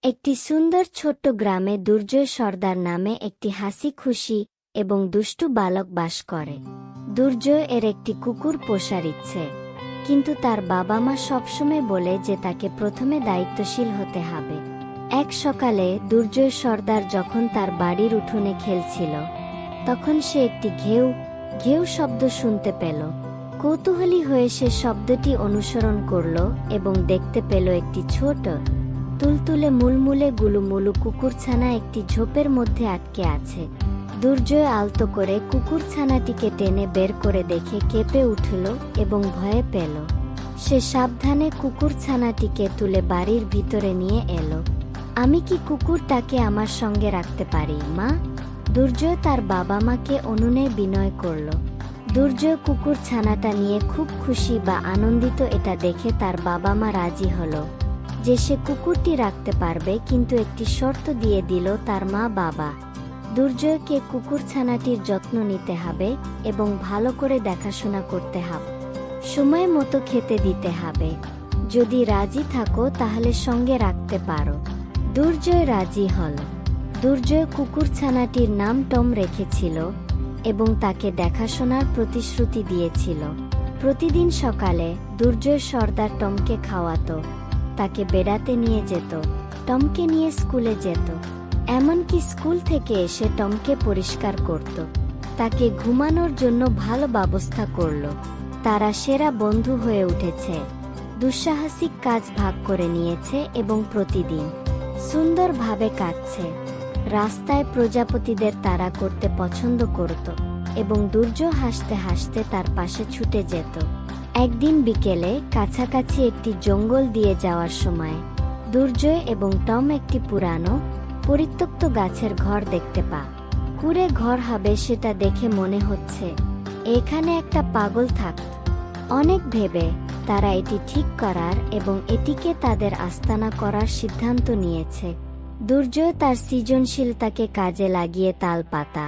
একটি সুন্দর ছোট্ট গ্রামে দুর্জয় সর্দার নামে একটি হাসি খুশি এবং দুষ্টু বালক বাস করে। দুর্জয় এর একটি কুকুর পোষার ইচ্ছে, কিন্তু তার বাবা মা সবসময় বলে যে তাকে প্রথমে দায়িত্বশীল হতে হবে। এক সকালে দুর্জয় সর্দার যখন তার বাড়ির উঠোনে খেলছিল, তখন সে একটি ঘেউ ঘেউ শব্দ শুনতে পেল। কৌতূহলী হয়ে সে শব্দটি অনুসরণ করল এবং দেখতে পেল একটি ছোট তুলতুলে মুলমুলে গুলুমুলু কুকুরছানা একটি ঝোপের মধ্যে আটকে আছে। দুর্জয় আলতো করে কুকুরছানাটিকে টেনে বের করে দেখে কেঁপে উঠল এবং ভয়ে পেল। সে সাবধানে কুকুরছানাটিকে তুলে বাড়ির ভিতরে নিয়ে এলো। আমি কি কুকুরটাকে আমার সঙ্গে রাখতে পারি, মা? দুর্জয় তার বাবা মাকে অনুনয়ে বিনয় করল। দুর্জয় কুকুরছানাটা নিয়ে খুব খুশি বা আনন্দিত। এটা দেখে তার বাবা মা রাজি হলো যে সে কুকুরটি রাখতে পারবে, কিন্তু একটি শর্ত দিয়ে দিল তার মা বাবা। দুর্জয়কে কুকুরছানাটির যত্ন নিতে হবে এবং ভালো করে দেখাশোনা করতে হবে, সময় মতো খেতে দিতে হবে। যদি রাজি থাকো তাহলে সঙ্গে রাখতে পারো। দুর্জয় রাজি হল। দুর্জয় কুকুরছানাটির নাম টম রেখেছিল এবং তাকে দেখাশোনার প্রতিশ্রুতি দিয়েছিল। প্রতিদিন সকালে দুর্জয় সর্দার টমকে খাওয়াতো, তাকে বেড়াতে নিয়ে যেত, টমকে নিয়ে স্কুলে যেত, এমনকি স্কুল থেকে এসে টমকে পরিষ্কার করত, তাকে ঘুমানোর জন্য ভালো ব্যবস্থা করল। তারা সেরা বন্ধু হয়ে উঠেছে, দুঃসাহসিক কাজ ভাগ করে নিয়েছে এবং প্রতিদিন সুন্দরভাবে কাটছে। রাস্তায় প্রজাপতিদের তাড়া করতে পছন্দ করত এবং দুর্জয় হাসতে হাসতে তার পাশে ছুটে যেত। একদিন বিকেলে কাছাকাছি একটি জঙ্গল দিয়ে যাওয়ার সময় দুর্জয় এবং টম একটি পুরানো পরিত্যক্ত গাছের ঘর দেখতে পায়। কুঁড়ে ঘর হবে সেটা দেখে মনে হচ্ছে এখানে একটা পাগল থাকত। অনেক ভেবে তারা এটি ঠিক করার এবং এটিকে তাদের আস্তানা করার সিদ্ধান্ত নিয়েছে। দুর্জয় তার সৃজনশীলতাকে কাজে লাগিয়ে তাল পাতা,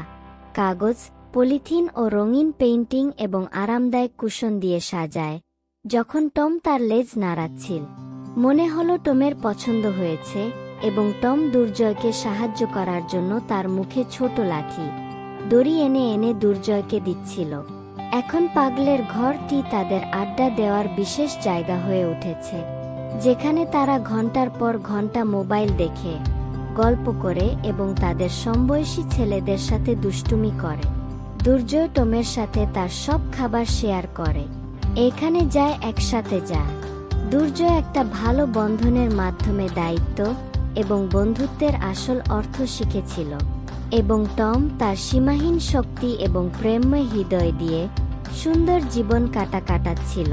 কাগজ, পলিথিন ও রঙিন পেইন্টিং এবং আরামদায়ক কুশন দিয়ে সাজায়। যখন টম তার লেজ নাড়াচ্ছিল, মনে হলো টমের পছন্দ হয়েছে এবং টম দুর্জয়কে সাহায্য করার জন্য তার মুখে ছোট লাঠি দড়ি এনে এনে দুর্জয়কে দিচ্ছিল। এখন পাগলের ঘরটি তাদের আড্ডা দেওয়ার বিশেষ জায়গা হয়ে উঠেছে, যেখানে তারা ঘন্টার পর ঘন্টা মোবাইল দেখে, গল্প করে এবং তাদের সমবয়সী ছেলেদের সাথে দুষ্টুমি করে। দুর্জয় টমের সাথে তার সব খাবার শেয়ার করে, এখানে যায় একসাথে যায়। দুর্জয় একটা ভালো বন্ধনের মাধ্যমে দায়িত্ব এবং বন্ধুত্বের আসল অর্থ শিখেছিল, এবং টম তার সীমাহীন শক্তি এবং প্রেমময় হৃদয় দিয়ে সুন্দর জীবন কাটাচ্ছিল।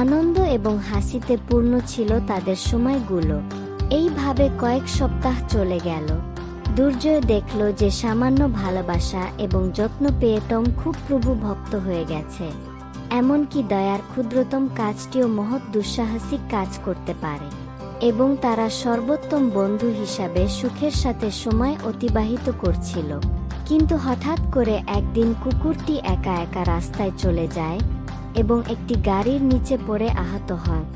আনন্দ এবং হাসিতে পূর্ণ ছিল তাদের সময়গুলো। এইভাবে কয়েক সপ্তাহ চলে গেল। দুর্জয় দেখল যে সামান্য ভালোবাসা এবং যত্ন পেয়ে টম খুব প্রভু ভক্ত হয়ে গেছে, এমনকি দয়ার ক্ষুদ্রতম কাজটিও মহৎ দুঃসাহসিক কাজ করতে পারে, এবং তারা সর্বোত্তম বন্ধু হিসাবে সুখের সাথে সময় অতিবাহিত করছিল। কিন্তু হঠাৎ করে একদিন কুকুরটি একা একা রাস্তায় চলে যায় এবং একটি গাড়ির নিচে পড়ে আহত হয়।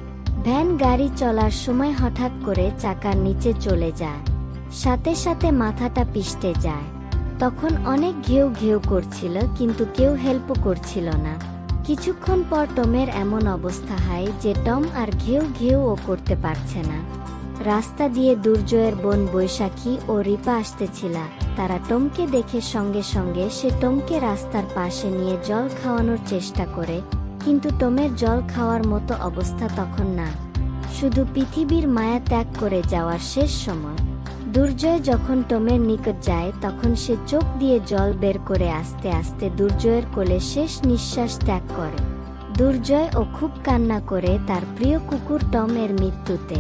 ভ্যান গাড়ি চলার সময় হঠাৎ করে চাকার নিচে চলে যায়, সাথে সাথে মাথাটা পিষ্টে যায়। তখন অনেক ঘেউ ঘেউ করছিল, কিন্তু কেউ হেল্প করছিল না। কিছুক্ষণ পর টমের এমন অবস্থা হয় যে টম আর ঘেউ ঘেউও করতে পারছে না। রাস্তা দিয়ে দুর্জয়ের বোন বৈশাখী ও রিপা আসতেছিল। তারা টমকে দেখে সঙ্গে সঙ্গে সে টমকে রাস্তার পাশে নিয়ে জল খাওয়ানোর চেষ্টা করে, কিন্তু টমের জল খাওয়ার মতো অবস্থা তখন না, শুধু পৃথিবীর মায়া ত্যাগ করে যাওয়ার শেষ সময়। দুর্জয় যখন টমের নিকট যায়, তখন সে চোখ দিয়ে জল বের করে আস্তে আস্তে দুর্জয়ের কোলে শেষ নিঃশ্বাস ত্যাগ করে। দুর্জয় ও খুব কান্না করে তার প্রিয় কুকুর টম এর মৃত্যুতে।